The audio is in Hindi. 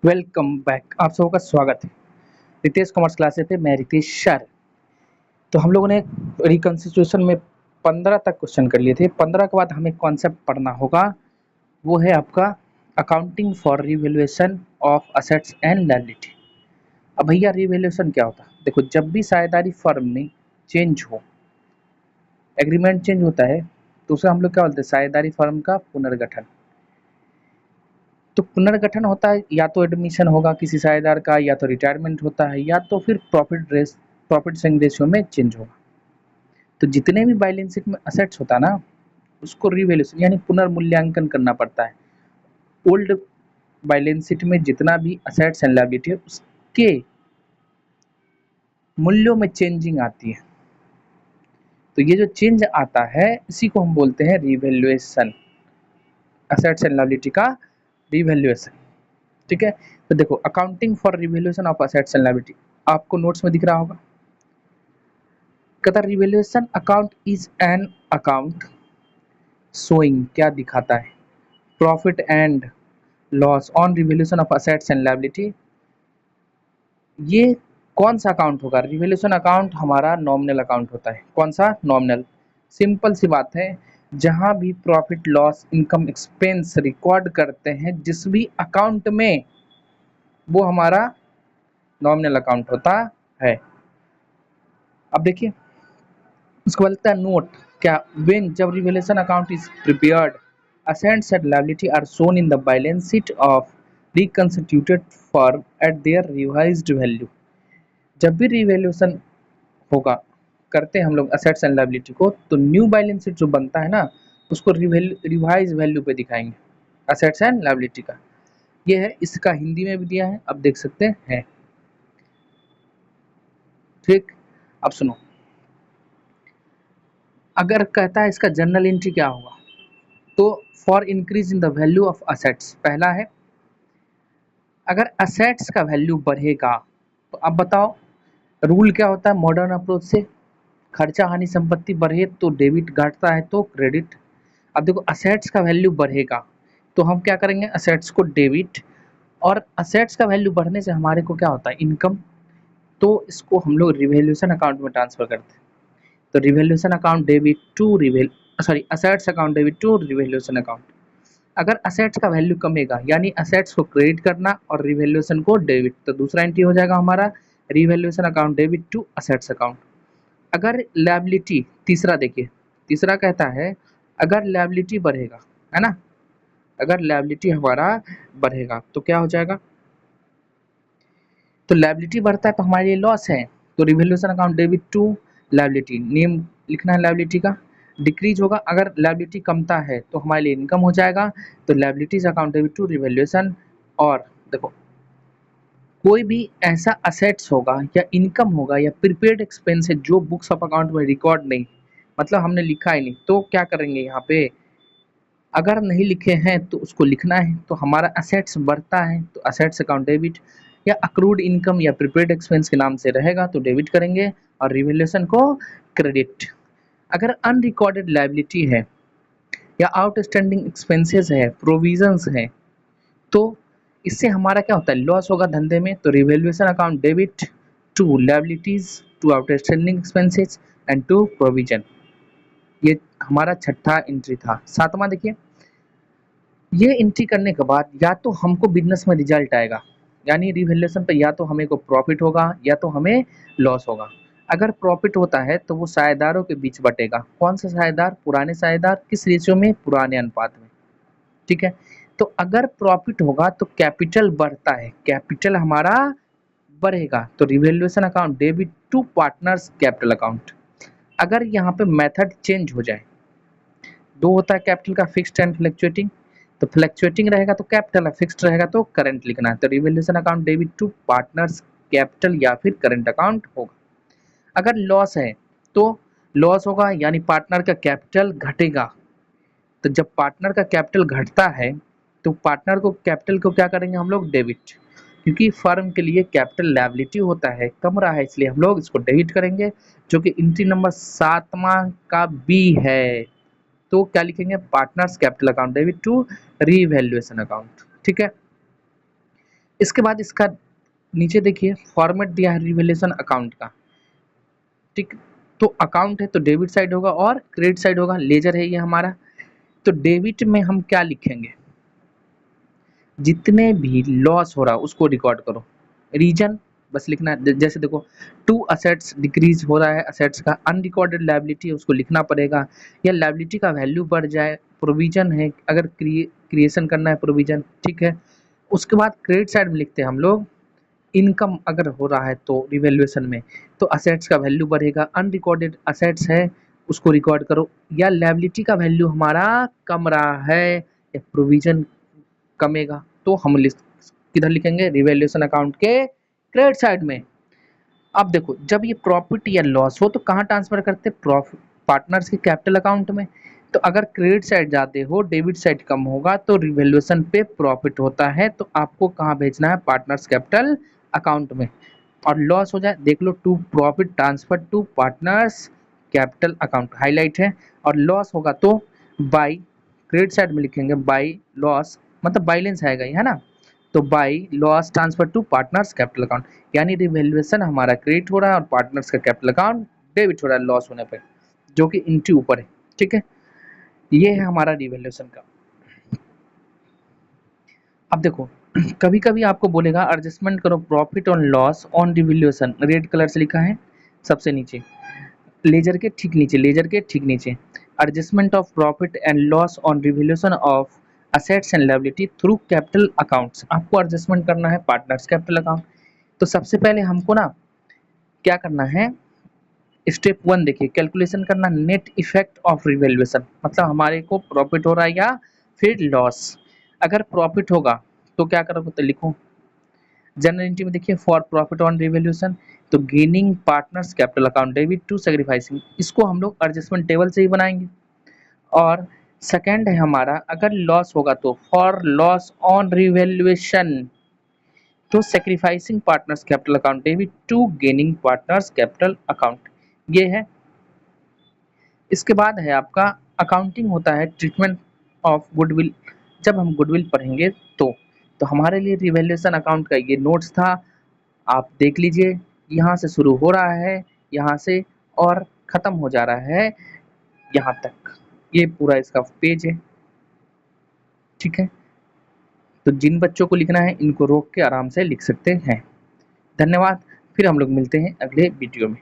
Welcome back. आप सबका स्वागत है रितेश कॉमर्स क्लासेस पे। मैं रितेश सर। तो हम लोगों ने रिकंसिस्ट्रेशन में 15 तक क्वेश्चन कर लिए थे। 15 के बाद हमें कॉन्सेप्ट पढ़ना होगा, वो है आपका accounting for revaluation of assets and liability. अब भैया रिवैल्यूएशन क्या होता है? देखो, जब भी साझेदारी फर्म में चेंज हो, एग्रीमेंट चेंज होता है, तो उसे हम लोग क्या बोलते हैं? साझेदारी फर्म का पुनर्गठन। तो पुनर्गठन होता है, या तो एडमिशन होगा किसी साझेदार का, या तो रिटायरमेंट होता है, या तो फिर प्रॉफिट शेयरिंग रेशियो में चेंज होगा। तो जितने भी बैलेंस शीट में असेट्स होता है ना, उसको रिवैल्यूएशन यानी पुनर्मूल्यांकन करना पड़ता है। ओल्ड बैलेंस शीट में जितना भी असेट्स एंड लायबिलिटी है, उसके मूल्यों में चेंजिंग आती है। तो ये जो चेंज आता है, इसी को हम बोलते हैं रिवैल्यूएशन, असेट्स एंड लायबिलिटी का रिवैल्यूएशन। ठीक है। तो देखो, accounting for revaluation of assets and liability आपको नोट्स में दिख रहा होगा। कहता revaluation account is an account showing, क्या दिखाता है? Profit and loss on revaluation of assets and liability. ये कौन सा अकाउंट होगा? रिवैल्यूएशन अकाउंट हमारा नॉमिनल अकाउंट होता है। कौन सा? नॉमिनल। सिंपल सी बात है, जहां भी profit loss income expense record करते हैं जिस भी अकाउंट में, वो हमारा नॉमिनल अकाउंट होता है। अब देखिए, उसको बोलता है नोट। क्या? व्हेन, जब revaluation account is prepared, assets and liability are shown in the balance sheet of reconstituted firm at their revised value. जब भी रिवैल्यूएशन होगा, करते हैं हम लोग असेट्स एंड लायबिलिटी को, तो न्यू बैलेंस शीट जो बनता है ना, उसको रिवाइज वैल्यू पे दिखाएंगे असेट्स एंड लायबिलिटी का। ये है, इसका हिंदी में भी दिया है, अब देख सकते हैं। ठीक। अब सुनो, अगर कहता है इसका जर्नल एंट्री क्या होगा, तो for increase in the value of assets, पहला है अगर असेट्स का वैल्यू बढ़ेगा, तो अब बताओ रूल क्या होता है मॉडर्न अप्रोच से? खर्चा हानि संपत्ति बढ़े तो डेबिट, घटता है तो क्रेडिट। अब देखो, असेट्स का वैल्यू बढ़ेगा तो हम क्या करेंगे? असेट्स को डेबिट, और असेट्स का वैल्यू बढ़ने से हमारे को क्या होता है? इनकम। तो इसको हम लोग रिवैल्यूएशन अकाउंट में ट्रांसफर करते हैं। तो revaluation account debit to assets account debit to revaluation account. अगर असेट्स का वैल्यू कमेगा, यानी असेट्स को क्रेडिट करना और रिवैल्यूएशन को डेबिट, तो दूसरा एंट्री हो जाएगा हमारा revaluation account debit to assets account. अगर लायबिलिटी, तीसरा देखिए, तीसरा कहता है अगर लायबिलिटी बढ़ेगा, है ना, अगर लायबिलिटी हमारा बढ़ेगा तो क्या हो जाएगा? तो लायबिलिटी बढ़ता है तो हमारे लिए लॉस है, तो revaluation account debit to liability, name लिखना है लायबिलिटी का। डिक्रीज होगा, अगर लायबिलिटी कमता है तो हमारे लिए इनकम हो जाएगा, तो liabilities account debit to revaluation. और देखो, कोई भी ऐसा असेट्स होगा या इनकम होगा या प्रीपेड एक्सपेंस है जो बुक्स ऑफ अकाउंट में रिकॉर्ड नहीं, मतलब हमने लिखा ही नहीं, तो क्या करेंगे यहाँ पे? अगर नहीं लिखे हैं तो उसको लिखना है। तो हमारा असेट्स बढ़ता है तो असेट्स अकाउंट डेबिट, या अक्रूड इनकम या प्रीपेड एक्सपेंस के नाम से रहेगा तो डेबिट करेंगे, और रिवैल्यूएशन को क्रेडिट। अगर अनरिकॉर्डेड लायबिलिटी है या आउटस्टैंडिंग एक्सपेंसेस है, प्रोविजंस है, तो इससे हमारा क्या होता है? लॉस होगा धंधे में, तो revaluation account debit to liabilities to outstanding expenses and to provision. ये हमारा छठा एंट्री था। सातवां देखिए, ये एंट्री करने के बाद या तो हमको बिजनेस में रिजल्ट आएगा, यानी रिवैल्यूएशन पे या तो हमें को प्रॉफिट होगा या तो हमें लॉस होगा। अगर प्रॉफिट होता है तो वो साझेदारों के बीच बटेगा। कौन सा साझेदार? पुराने साझेदार। किस रेशियो में? पुराने अनुपात में। ठीक है। तो अगर प्रॉफिट होगा तो कैपिटल बढ़ता है, कैपिटल हमारा बढ़ेगा, तो revaluation account debit to partners capital account. अगर यहाँ पे मेथड चेंज हो जाए, दो होता है कैपिटल का, फिक्स्ड एंड फ्लक्चुएटिंग। तो फ्लक्चुएटिंग रहेगा तो कैपिटल है, फिक्स्ड रहेगा तो करंट लिखना है। तो revaluation account debit to partners capital या फिर करंट अकाउंट होगा। अगर लॉस है तो लॉस होगा, यानी पार्टनर का कैपिटल घटेगा। तो जब पार्टनर का कैपिटल घटता है तो पार्टनर को कैपिटल को क्या करेंगे हम लोग? डेबिट, क्योंकि फर्म के लिए कैपिटल लायबिलिटी होता है, कम रहा है, इसलिए हम लोग इसको डेबिट करेंगे, जो कि एंट्री नंबर सातवां का बी है। तो क्या लिखेंगे? Partners capital account debit to revaluation account. ठीक है। इसके बाद इसका नीचे देखिए फॉर्मेट दिया है रिवैल्यूएशन अकाउंट का, ठीक। तो अकाउंट है तो डेबिट साइड होगा और क्रेडिट साइड होगा, लेजर है ये हमारा। तो डेबिट में हम क्या लिखेंगे, जितने भी लॉस हो रहा है उसको रिकॉर्ड करो, रीजन बस लिखना है। जैसे देखो टू असेट्स डिक्रीज हो रहा है, असेट्स का अनरिकॉर्डेड लायबिलिटी है उसको लिखना पड़ेगा, या लायबिलिटी का वैल्यू बढ़ जाए, प्रोविजन है अगर क्रिएशन करना है प्रोविजन, ठीक है। उसके बाद क्रेडिट साइड में लिखते हैं हम लोग इनकम अगर हो रहा है तो रिवैल्यूएशन में, तो असेट्स का वैल्यू बढ़ेगा, अनरिकॉर्डेड असेट्स है उसको रिकॉर्ड करो, या लायबिलिटी का वैल्यू हमारा कम रहा है या प्रोविजन कमेगा तो हम किधर लिखेंगे, रिवैल्यूएशन अकाउंट के क्रेडिट साइड में। अब देखो जब ये प्रॉफिट या लॉस हो तो कहाँ ट्रांसफर करते हैं, प्रॉफिट पार्टनर्स के कैपिटल अकाउंट में। तो अगर क्रेडिट साइड जाते हो डेबिट साइड कम होगा तो रिवैल्यूएशन पे प्रॉफिट होता है तो आपको कहाँ भेजना है, पार्टनर्स कैपिटल अकाउंट में। और लॉस हो जाए देख लो to profit transfer to partners capital account highlight है। और लॉस होगा तो बाई क्रेडिट साइड में लिखेंगे बाई लॉस, मतलब बैलेंस आएगा है ना, तो by loss transfer to partners capital account, यानी रिवैल्यूएशन हमारा क्रेडिट हो रहा है और पार्टनर्स का कैपिटल अकाउंट डेबिट हो रहा है लॉस होने पर, जो कि इनके ऊपर है, ठीक है। ये है हमारा रिवैल्यूएशन का। अब देखो कभी कभी आपको बोलेगा एडजस्टमेंट करो profit on loss on revaluation, red colour से लिखा है सबसे नीचे, लेजर के ठीक नीचे, लेजर के ठीक नीचे, adjustment of profit and loss on revaluation of assets and liability through capital accounts. आपको एडजस्टमेंट करना है पार्टनर्स कैपिटल अकाउंट। तो सबसे पहले हमको ना क्या करना है, स्टेप 1 देखिए कैलकुलेशन करना नेट इफेक्ट ऑफ रिवैल्यूएशन, मतलब हमारे को प्रॉफिट हो रहा है या फिर लॉस। अगर प्रॉफिट होगा तो क्या करोगे, तो लिखो जनरल एंट्री में देखिए फॉर प्रॉफिट ऑन रिवैल्यूएशन, तो gaining partners capital account debit to sacrificing, इसको हम लोग एडजस्टमेंट टेबल से ही बनाएंगे। और सेकंड है हमारा अगर लॉस होगा तो फॉर लॉस ऑन रिवैल्यूएशन, तो sacrificing partners capital account debit to gaining partners capital account, ये है। इसके बाद है आपका अकाउंटिंग होता है ट्रीटमेंट ऑफ गुडविल, जब हम गुडविल पढ़ेंगे तो हमारे लिए रिवैल्यूएशन अकाउंट का ये नोट्स था, आप देख लीजिए। यहाँ से शुरू हो रहा है यहाँ से और ख़त्म हो जा रहा है यहाँ तक, ये पूरा इसका पेज है, ठीक है। तो जिन बच्चों को लिखना है इनको रोक के आराम से लिख सकते हैं। धन्यवाद, फिर हम लोग मिलते हैं अगले वीडियो में।